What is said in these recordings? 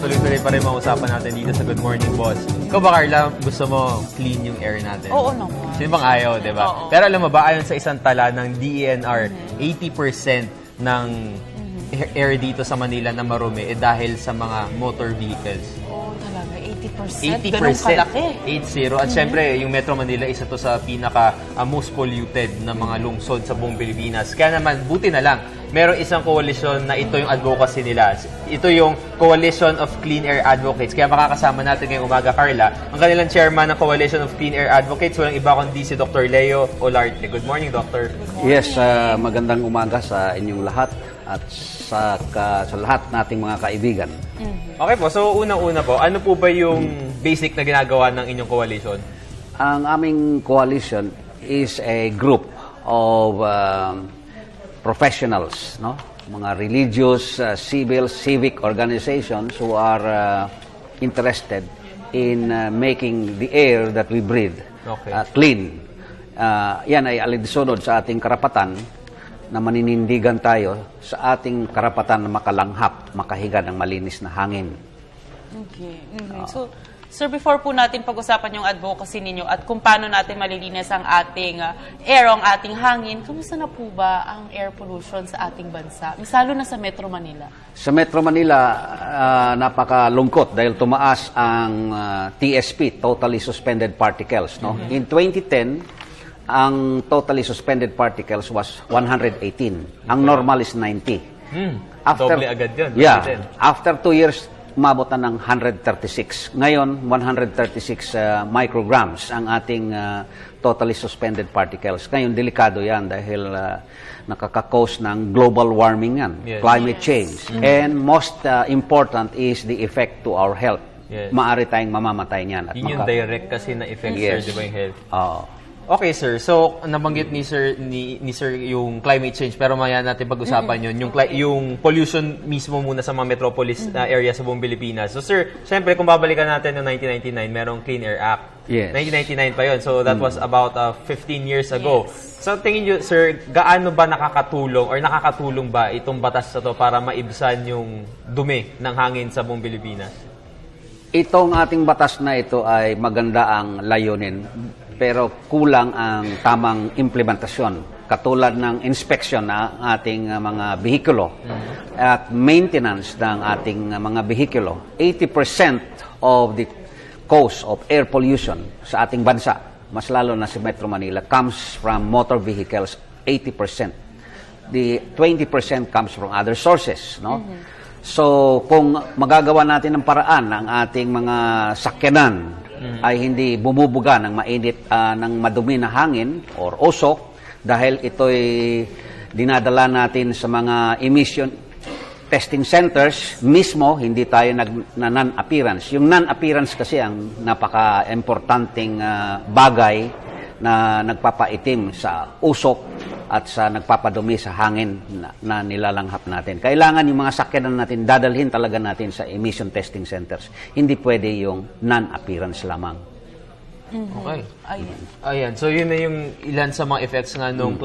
tuloy-tuloy pa rin mga usapan natin dito sa Good Morning Boss. Ikaw ba, Carla, gusto mo clean yung air natin? Oo naman. Sino bang ayaw, di ba? Pero alam mo ba, ayon sa isang tala ng DENR, 80% ng air dito sa Manila na marumi dahil sa mga motor vehicles. Oo, talaga. 80%? Ganun kalaki. 80. At syempre, yung Metro Manila, isa to sa pinaka most polluted na mga lungsod sa buong Pilipinas. Kaya naman, buti na lang, merong isang coalition na ito yung advocacy nila. Ito yung Coalition of Clean Air Advocates. Kaya makakasama natin ngayong umaga, Carla, ang kanilang chairman ng Coalition of Clean Air Advocates, walang iba kundi si Dr. Leo Olarte. Good morning, Doctor. Yes, magandang umaga sa inyong lahat at sa lahat nating mga kaibigan. Okay po, so unang-una po, ano po ba yung basic na ginagawa ng inyong coalition? Ang aming coalition is a group of professionals, no? Mga religious, civil, civic organizations who are interested in making the air that we breathe clean. Yan ay alinsunod sa ating karapatan na maninindigan tayo sa ating karapatan na makalanghap, makahiga ng malinis na hangin. Okay. So, sir, before po natin pag-usapan yung advocacy ninyo at kung paano natin malilinis ang ating air, ang ating hangin, kamusta na po ba ang air pollution sa ating bansa? Misalo na sa Metro Manila. Sa Metro Manila, napakalungkot dahil tumaas ang TSP, Totally Suspended Particles. No? In 2010, ang totally suspended particles was 118. Ang normal is 90. Doble agad yun. Yeah. After 2 years, umabot na ng 136. Ngayon, 136 micrograms ang ating totally suspended particles. Ngayon, delikado yan dahil nakaka-cause ng global warming yan, climate change. And most important is the effect to our health. Maaari tayong mamamatay niyan. At yun yung direct kasi na effect, sir, di ba yung health? Okay, sir. So, nabanggit ni Sir yung climate change, pero maya natin pag-usapan yun. Yung pollution mismo muna sa mga metropolis area sa buong Pilipinas. So, sir, syempre, kung babalikan natin noong 1999, merong Clean Air Act. Yes. 1999 pa yun. So, that was about 15 years ago. So, tingin nyo, sir, gaano ba nakakatulong ba itong batas na to para maibsan yung dumi ng hangin sa buong Pilipinas? Itong ating batas na ito ay maganda ang layunin, pero kulang ang tamang implementasyon, katulad ng inspection ng ating mga behikulo at maintenance ng ating mga behikulo. 80% of the cause of air pollution sa ating bansa, mas lalo na sa Metro Manila, comes from motor vehicles, 80%. The 20% comes from other sources, no? So, kung magagawa natin ng paraan ang ating mga sakyanan ay hindi bumubuga ng mainit, ng madumi na hangin or usok, dahil ito'y dinadala natin sa mga emission testing centers mismo, hindi tayo na non-appearance. Yung non-appearance kasi ang napaka-importanting bagay na nagpapaitim sa usok at sa nagpapadumi sa hangin na nilalanghap natin. Kailangan yung mga sakyanan natin, dadalhin talaga natin sa emission testing centers. Hindi pwede yung non-appearance lamang. Okay. Ayan. So, yun na yung ilan sa mga effects nga nung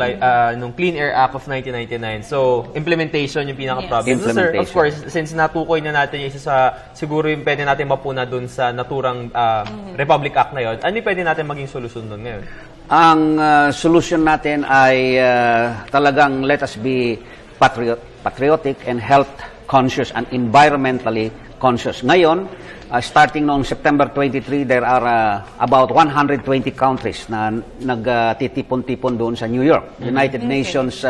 Clean Air Act of 1999. So, implementation yung pinaka-problem. So, sir, of course, since natukoy na natin yung isa sa, siguro yung pwede natin mapuna dun sa naturang Republic Act na yun, ano yung pwede natin maging solusyon dun ngayon? Ang solution natin ay talagang let us be patriotic and health conscious and environmentally conscious. Ngayon, starting noong September 23, there are about 120 countries na nagtitipon-tipon doon sa New York. United Nations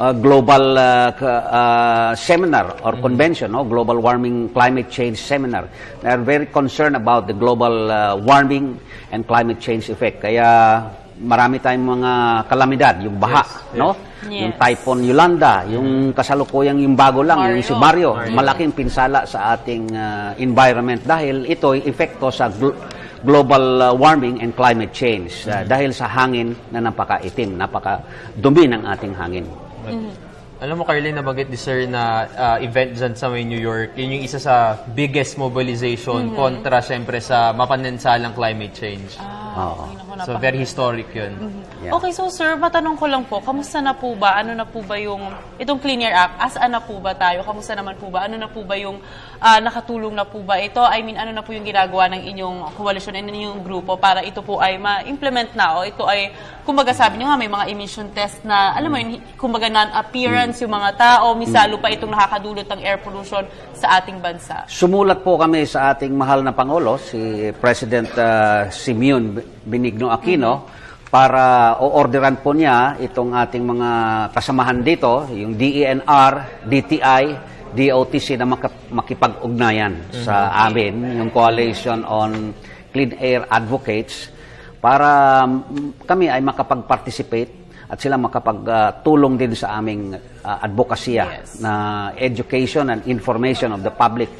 Global Seminar or Convention, no? Global Warming Climate Change Seminar. They are very concerned about the global warming and climate change effect. Kaya marami tayong mga kalamidad, yung baha, no? Yung Typhoon Yolanda, yung kasalukuyang yung bago lang, yung si Mario. Malaking pinsala sa ating environment dahil ito'y epekto sa global warming and climate change dahil sa hangin na napakaitim, napakadumi ng ating hangin. Alam mo, Carlene, nabanggit ni Sir na event dyan sa New York, yun yung isa sa biggest mobilization kontra, syempre, sa mapanansalang climate change. Oo. Ay, naku, So, very historic yun. Yeah. Okay, so sir, matanong ko lang po, kamusta na po ba? Ano na po ba yung, itong Clean Air Act, asaan na po ba tayo? Kamusta naman po ba? Ano na po ba yung nakatulong na po ba ito? I mean, ano na po yung ginagawa ng inyong coalition and inyong grupo para ito po ay ma-implement na o ito ay, kumbaga sabi niyo nga, may mga emission test na, alam mo yun, kumbaga non-appearance yung mga tao, misalo pa itong nakakadulot ng air pollution sa ating bansa. Sumulat po kami sa ating mahal na Pangulo, si President Simeon Benigno Aquino, para o-orderan po niya itong ating mga kasamahan dito, yung DENR, DTI, DOTC na makipag-ugnayan sa amin, yung Coalition on Clean Air Advocates, para kami ay makapag-participate at sila makapagtulong din sa aming advokasya na education and information of the public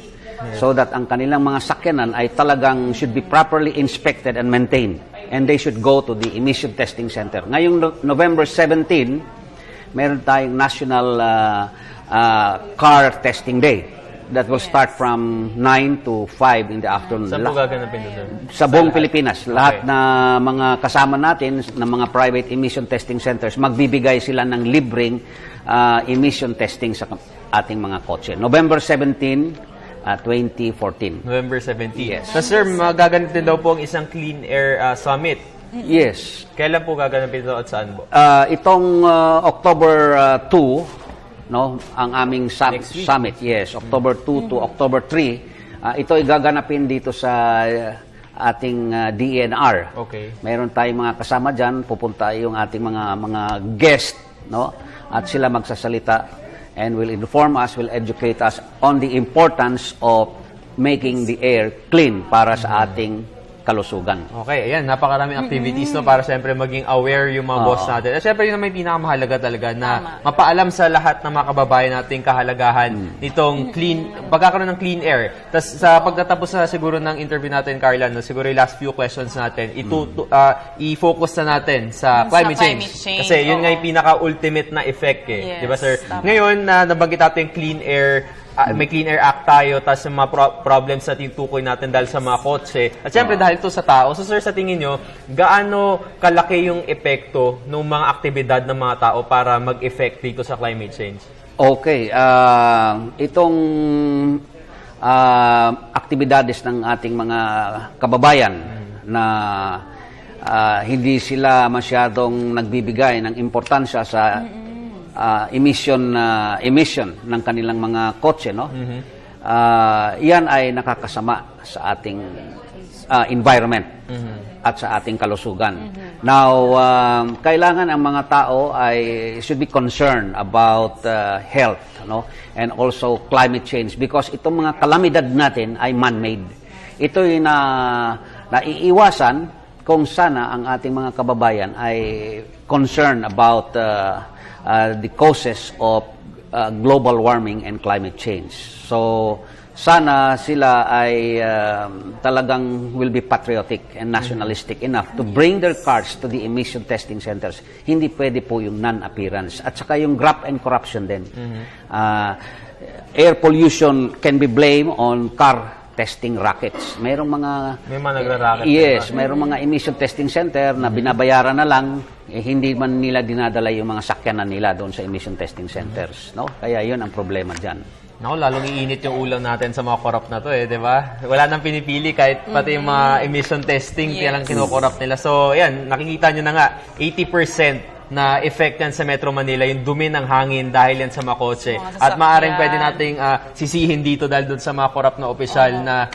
so that ang kanilang mga sakyanan ay talagang should be properly inspected and maintained. And they should go to the emission testing center. Ngayong November 17, meron tayong National Car Testing Day that will start from 9 to 5 in the afternoon. Saan po gaganapin doon? Sa buong Pilipinas. Lahat na mga kasama natin, na mga private emission testing centers, magbibigay sila ng libreng emission testing sa ating mga kotse. November 17, 2014. November 17. Yes. So, sir, magaganapin daw po ang isang Clean Air Summit. Yes. Kailan po gaganapin ito at saan po? Itong October 2, no, ang aming summit, yes, October 2 to October 3, ito ay gaganapin dito sa ating DENR. Okay. Meron tayong mga kasama diyan, pupunta yung ating mga guest, no, at sila magsasalita and will inform us, will educate us on the importance of making the air clean para sa ating kalusugan. Okay, ayan, napakaraming activities no, para siyempre maging aware yung mga boss natin. At siyempre yun naman yung pinakamahalaga talaga na mapaalam sa lahat ng mga kababayan natin kahalagahan nitong pagkakaroon ng clean air. Tapos sa pagtatapos na siguro ng interview natin, Carla, no, siguro yung last few questions natin, i-focus na natin sa climate change. Kasi yun nga yung pinaka-ultimate na effect eh. Yes, di ba, sir? tama. Ngayon, nabanggit natin yung clean air, may Clean Air Act tayo, tapos yung mga problems na tinutukoy natin dahil sa mga kotse. At syempre dahil ito sa tao. So sir, sa tingin nyo, gaano kalaki yung epekto ng mga aktibidad ng mga tao para mag-effect dito sa climate change? Okay. Itong aktibidades ng ating mga kababayan na hindi sila masyadong nagbibigay ng importansya sa emission ng kanilang mga kotse, no? Yan ay nakakasama sa ating environment at sa ating kalusugan. Now, kailangan ang mga tao ay should be concerned about health, no? And also climate change because itong mga kalamidad natin ay man-made. Ito ay naiiwasan kung sana ang ating mga kababayan ay concerned about the causes of global warming and climate change. So, sana sila ay talagang will be patriotic and nationalistic enough to bring their cars to the emission testing centers. Hindi pwede po yung non-appearance. At saka yung graft and corruption din. Air pollution can be blamed on car testing rackets. May mga nagra-racket. Yes, mayroong mga emission testing center na binabayaran na lang, hindi man nila dinadala yung mga sakyanan nila doon sa emission testing centers, no? Kaya 'yun ang problema diyan. Naku, lalong iinit yung ulam natin sa mga corrupt na to eh, di ba? Wala nang pinipili kahit pati yung mga emission testing, lang kinokorrupt nila. So, yan, nakikita nyo na nga, 80% na effect yan sa Metro Manila, yung dumi ng hangin dahil yan sa mga kotse. At maaaring pwede nating sisihin dito dahil doon sa mga corrupt na opisyal na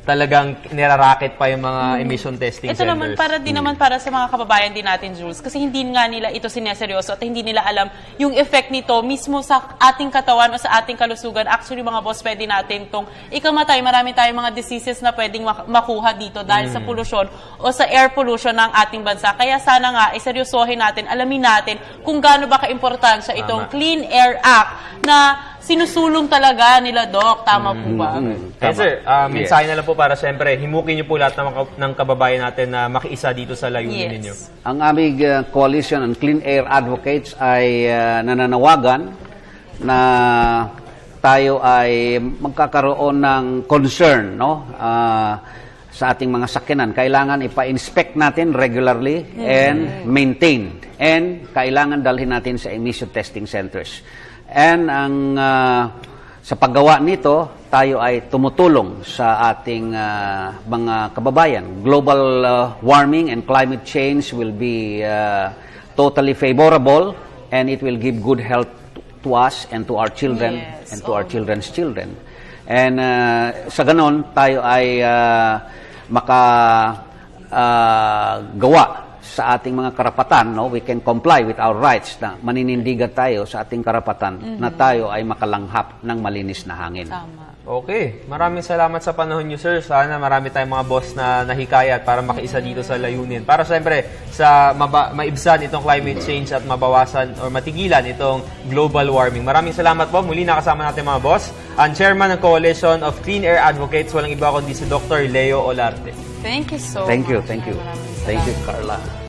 talagang niraraket pa yung mga emission testing Ito centers. naman para din naman para sa mga kababayan din natin, Jules, kasi hindi nga nila ito sineseryoso at hindi nila alam yung effect nito mismo sa ating katawan o sa ating kalusugan. Actually, mga boss, pwede natin itong ikamatay. Marami tayong mga diseases na pwedeng makuha dito dahil sa pollution o sa air pollution ng ating bansa. Kaya sana nga, seryosohin natin, alamin natin kung gaano ba kaimportansya itong Clean Air Act na sinusulong talaga nila, Doc. Tama po ba? Sir, mensahe na lang po para siyempre, himukin niyo po lahat ng kababayan natin na makiisa dito sa layunin ninyo. Ang aming Coalition on Clean Air Advocates ay nananawagan na tayo ay magkakaroon ng concern, no? sa ating mga sakyanan. Kailangan ipa-inspect natin regularly and maintained. And kailangan dalhin natin sa emission testing centers. And sa paggawa nito, tayo ay tumutulong sa ating mga kababayan. Global warming and climate change will be totally favorable, and it will give good health to us and to our children and to our children's children. And sa ganon, tayo ay makagawa sa ating mga karapatan, no? We can comply with our rights na maninindigan tayo sa ating karapatan na tayo ay makalanghap ng malinis na hangin. Tama. Okay. Maraming salamat sa panahon niyo, sir. Sana marami tayong mga boss na nahikayat para makiisa dito sa layunin. Para siyempre, sa maibsan itong climate change at mabawasan or matigilan itong global warming. Maraming salamat po. Muli nakasama natin mga boss. Ang chairman ng Coalition of Clean Air Advocates, walang iba kundi si Dr. Leo Olarte. Thank you so Thank you, much. thank you. Maraming Thank you, salamat. Carla.